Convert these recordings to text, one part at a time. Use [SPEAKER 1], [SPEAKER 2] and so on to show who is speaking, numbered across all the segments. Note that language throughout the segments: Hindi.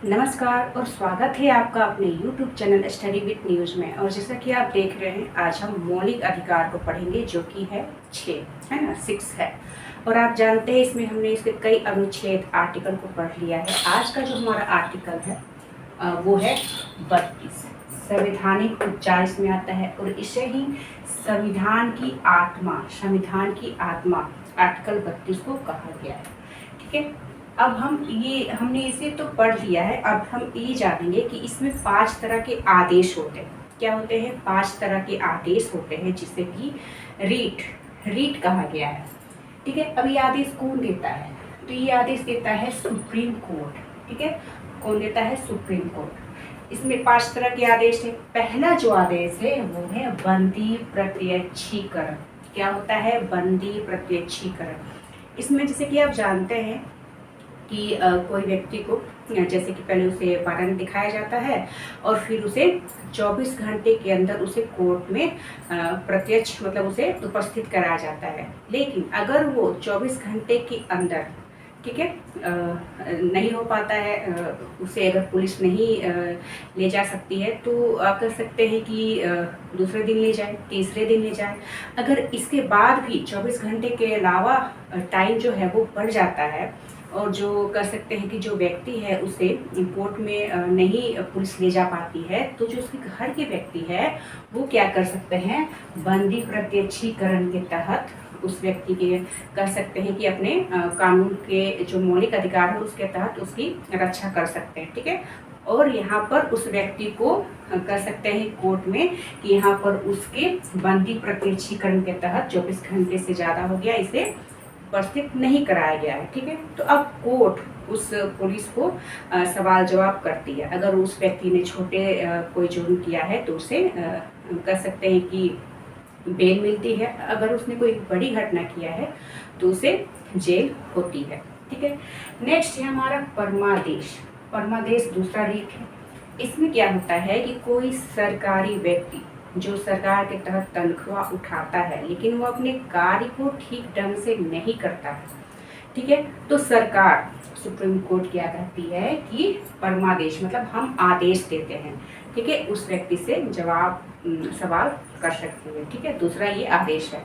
[SPEAKER 1] नमस्कार और स्वागत है आपका अपने YouTube channel study with news में। और जैसा कि आप देख रहे हैं, आज हम मौलिक अधिकार को पढ़ेंगे जो कि है 6, है ना, 6 है। और आप जानते हैं इसमें हमने इसके कई अनुच्छेद आर्टिकल को पढ़ लिया है। आज का जो हमारा आर्टिकल है वो है 32। संवैधानिक उपचार इसमें आता है और इसे ही संविधान की आत्मा आर्टिकल 32 को कहा गया है। ठीक है, अब हमने इसे तो पढ़ लिया है। अब हम ये जानेंगे कि इसमें 5 तरह के आदेश होते हैं। क्या होते हैं? 5 तरह के आदेश होते हैं जिसे कि रीट कहा गया है। ठीक है, अब ये आदेश कौन देता है? तो ये आदेश देता है सुप्रीम कोर्ट। ठीक है, कौन देता है? Supreme court. इसमें 5 तरह के आदेश है। पहला जो आदेश है वो है बंदी प्रत्यक्षीकरण। क्या होता है? बंदी प्रत्यक्षीकरण। इसमें जैसे कि आप जानते हैं कि कोई व्यक्ति को जैसे कि पहले उसे वारंट दिखाया जाता है और फिर उसे 24 घंटे के अंदर उसे कोर्ट में प्रत्यक्ष मतलब उसे उपस्थित कराया जाता है। लेकिन अगर वो 24 घंटे के अंदर, ठीक है, नहीं हो पाता है, उसे अगर पुलिस नहीं ले जा सकती है तो आप कर सकते हैं कि दूसरे दिन ले जाए, तीसरे दिन ले जाए। अगर इसके बाद भी 24 घंटे के अलावा टाइम जो है वो बढ़ जाता है और जो कर सकते हैं कि जो व्यक्ति है उसे कोर्ट में नहीं पुलिस ले जा पाती है, तो जो उसके घर के व्यक्ति है वो क्या कर सकते हैं? बंदी प्रत्यक्षीकरण के तहत उस व्यक्ति के कर सकते हैं कि अपने कानून के जो मौलिक अधिकार है उसके तहत उसकी रक्षा कर सकते हैं। ठीक है, और यहाँ पर उस व्यक्ति को कर सकते हैं कोर्ट में कि यहाँ पर उसके बंदी प्रत्यक्षीकरण के तहत 24 घंटे से ज़्यादा हो गया, इसे उपस्थित नहीं कराया गया है। ठीक है, तो अब कोर्ट उस पुलिस को सवाल जवाब करती है। अगर उस व्यक्ति ने छोटे कोई जुर्म किया है तो उसे कर सकते हैं कि बेल मिलती है। अगर उसने कोई बड़ी घटना किया है तो उसे जेल होती है। ठीक है, नेक्स्ट है हमारा परमादेश। परमादेश दूसरा रीट है। इसमें क्या होता है कि कोई सरकारी व्यक्ति जो सरकार के तहत तनख्वाह उठाता है लेकिन वो अपने कार्य को ठीक ढंग से नहीं करता है, ठीक है, तो सरकार सुप्रीम कोर्ट क्या कहती है कि परमादेश मतलब हम आदेश देते हैं, ठीक है, उस व्यक्ति से सवाल कर सकती है। ठीक है, दूसरा ये आदेश है।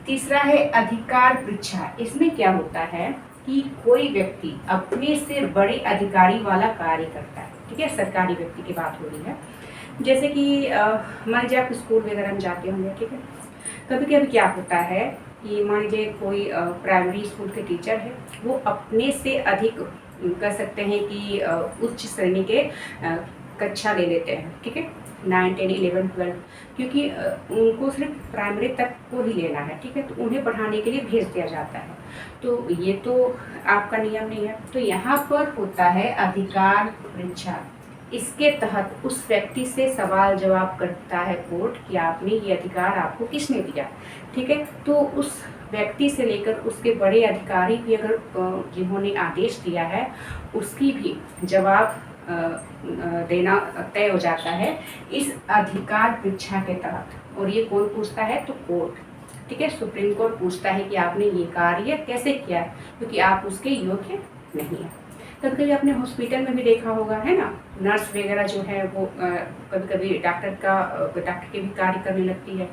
[SPEAKER 1] तीसरा है अधिकार परीक्षा। इसमें क्या होता है कि कोई व्यक्ति अपने से बड़े अधिकारी वाला कार्य करता है। ठीक है, सरकारी व्यक्ति की बात हो रही है। जैसे कि मान लीजिए आप स्कूल वगैरह में जाते होंगे। ठीक है, कभी कभी क्या होता है कि मान लीजिए कोई प्राइमरी स्कूल के टीचर है, वो अपने से अधिक कर सकते हैं कि उच्च श्रेणी के कक्षा ले लेते हैं। ठीक है, 9, 10, 11, 12, क्योंकि उनको सिर्फ प्राइमरी तक को ही लेना है। ठीक है, तो उन्हें पढ़ाने के लिए भेज दिया जाता है। तो ये तो आपका नियम नहीं है। तो यहाँ पर होता है अधिकार परीक्षा। इसके तहत उस व्यक्ति से सवाल जवाब करता है कोर्ट कि आपने ये अधिकार आपको किसने दिया। ठीक है, तो उस व्यक्ति से लेकर उसके बड़े अधिकारी भी अगर जिन्होंने आदेश दिया है उसकी भी जवाब देना तय हो जाता है इस अधिकार परीक्षा के तहत। और ये कौन पूछता है? तो कोर्ट। ठीक है, सुप्रीम कोर्ट पूछता है कि आपने ये कार्य कैसे किया है, क्योंकि आप उसके योग्य नहीं है। कभी कभी आपने हॉस्पिटल में भी देखा होगा, है ना, नर्स वगैरह जो है वो कभी कभी डॉक्टर के भी कार्य करने लगती है।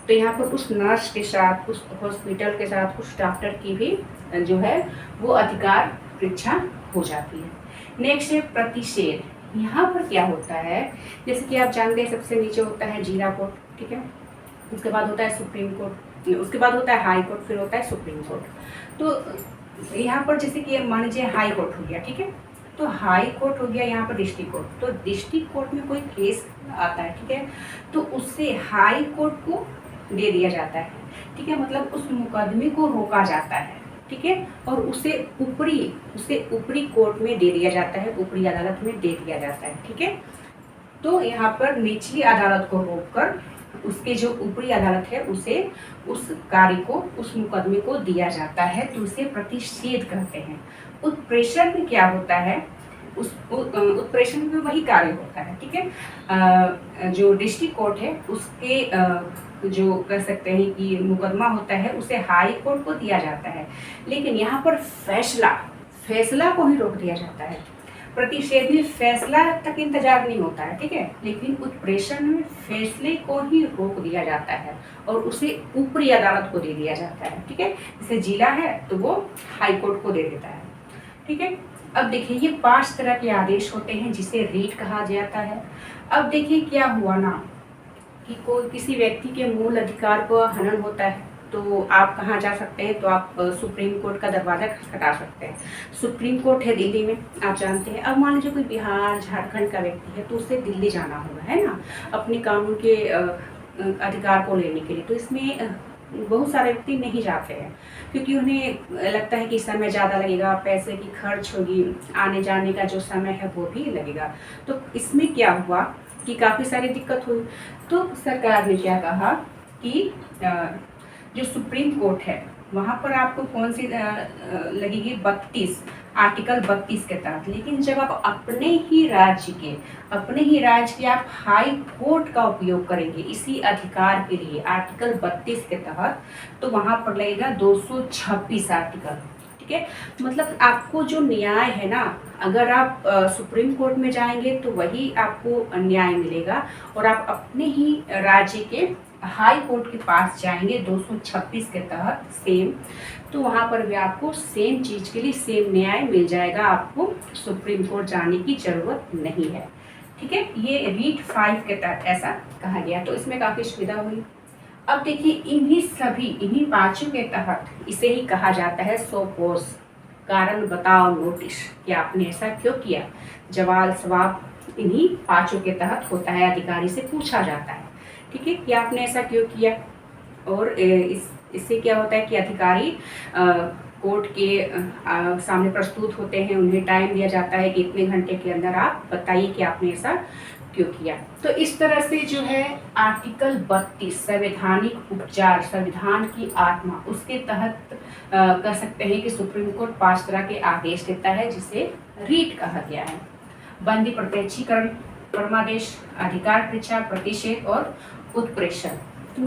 [SPEAKER 1] तो यहाँ पर उस नर्स के साथ, उस हॉस्पिटल के साथ उस डॉक्टर की भी जो है वो अधिकार परीक्षा हो जाती है। नेक्स्ट है प्रतिषेध। यहाँ पर क्या होता है, जैसे कि आप जानते हैं सबसे नीचे होता है जिला कोर्ट। ठीक है, उसके बाद होता है सुप्रीम कोर्ट, उसके बाद होता है हाई कोर्ट, फिर होता है सुप्रीम कोर्ट। तो यहाँ पर जैसे कि मान लीजिए हाई कोर्ट हो गया। ठीक है, तो हाई कोर्ट हो गया, यहाँ पर डिस्ट्रिक्ट कोर्ट। तो डिस्ट्रिक्ट कोर्ट में कोई केस आता है, ठीक है, तो उससे हाई कोर्ट को दे दिया जाता है। ठीक है, मतलब उस मुकदमे को रोका जाता है। ठीक है, और उसे ऊपरी कोर्ट में दे दिया जाता है, ऊपरी अदालत में दे दिया जाता है। ठीक है, तो यहाँ पर निचली अदालत को रोककर उसके जो ऊपरी अदालत है उसे उस कार्य को, उस मुकदमे को दिया जाता है, तो उसे प्रतिषेध कहते हैं। उत्प्रेषण में क्या होता है? उत्प्रेषण में वही कार्य होता है। ठीक है, जो डिस्ट्रिक्ट कोर्ट है उसके जो कर सकते हैं कि मुकदमा होता है उसे हाई कोर्ट को दिया जाता है, लेकिन यहाँ पर फैसला को ही रोक दिया जाता है। प्रतिषेध में फैसला तक इंतजार नहीं होता है, ठीक है, लेकिन उत्प्रेषण में फैसले को ही रोक दिया जाता है और उसे ऊपरी अदालत को दे दिया जाता है, ठीक है। जैसे जिला है तो वो हाई कोर्ट को दे देता है, ठीक है। अब देखिए ये 5 तरह के आदेश होते हैं जिसे रीट कहा जाता है। अब देखिए क्या हुआ ना कि कोई किसी व्यक्ति के मूल अधिकार को हनन होता है तो आप कहाँ जा सकते हैं, तो आप सुप्रीम कोर्ट का दरवाज़ा खटखटा सकते हैं। सुप्रीम कोर्ट है दिल्ली में, आप जानते हैं। अब मान लीजिए कोई बिहार झारखंड का व्यक्ति है तो उसे दिल्ली जाना होगा, है ना, अपने कानून के अधिकार को लेने के लिए। तो इसमें बहुत सारे व्यक्ति नहीं जाते हैं क्योंकि उन्हें लगता है कि समय ज़्यादा लगेगा, पैसे की खर्च होगी, आने जाने का जो समय है वो भी लगेगा। तो इसमें क्या हुआ कि काफ़ी सारी दिक्कत हुई। तो सरकार ने क्या कहा कि जो सुप्रीम कोर्ट है वहाँ पर आपको कौन सी लगेगी, 32 आर्टिकल 32 के तहत। लेकिन जब आप अपने ही राज्य के आप हाई कोर्ट का उपयोग करेंगे इसी अधिकार के लिए आर्टिकल 32 के तहत, तो वहाँ पर लगेगा 226 आर्टिकल, ठीक है। मतलब आपको जो न्याय है ना, अगर आप सुप्रीम कोर्ट में जाएंगे तो वही आपको न्याय मिलेगा, और आप अपने ही राज्य के हाई कोर्ट के पास जाएंगे 226 के तहत सेम, तो वहाँ पर भी आपको सेम चीज़ के लिए सेम न्याय मिल जाएगा, आपको सुप्रीम कोर्ट जाने की ज़रूरत नहीं है, ठीक है। ये रीट 5 के तहत ऐसा कहा गया, तो इसमें काफ़ी सुविधा हुई। अब देखिए इन्हीं 5 के तहत इसे ही कहा जाता है सो पोस, कारण बताओ नोटिस, कि आपने ऐसा क्यों किया। जवाब सवाब इन्हीं 5 के तहत होता है, अधिकारी से पूछा जाता है, ठीक है, कि आपने ऐसा क्यों किया। और इससे क्या होता है कि अधिकारी कोर्ट के सामने प्रस्तुत होते हैं, उन्हें टाइम दिया जाता है कि इतने घंटे के अंदर आप बताइए कि आपने ऐसा क्यों किया। तो इस तरह से जो है आर्टिकल 32 संवैधानिक उपचार, संविधान की आत्मा, उसके तहत कह सकते हैं कि सुप्रीम कोर्ट 5 तरह के आदेश देता है जिसे रीट कहा गया है। बंदी प्रत्यक्षीकरण, परमादेश, अधिकार परीक्षा, प्रतिषेध और उत्प्रेषण। तो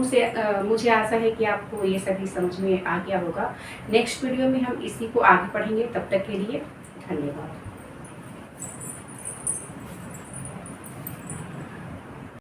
[SPEAKER 1] मुझे आशा है कि आपको ये सभी समझ में आ गया होगा। नेक्स्ट वीडियो में हम इसी को आगे पढ़ेंगे, तब तक के लिए धन्यवाद।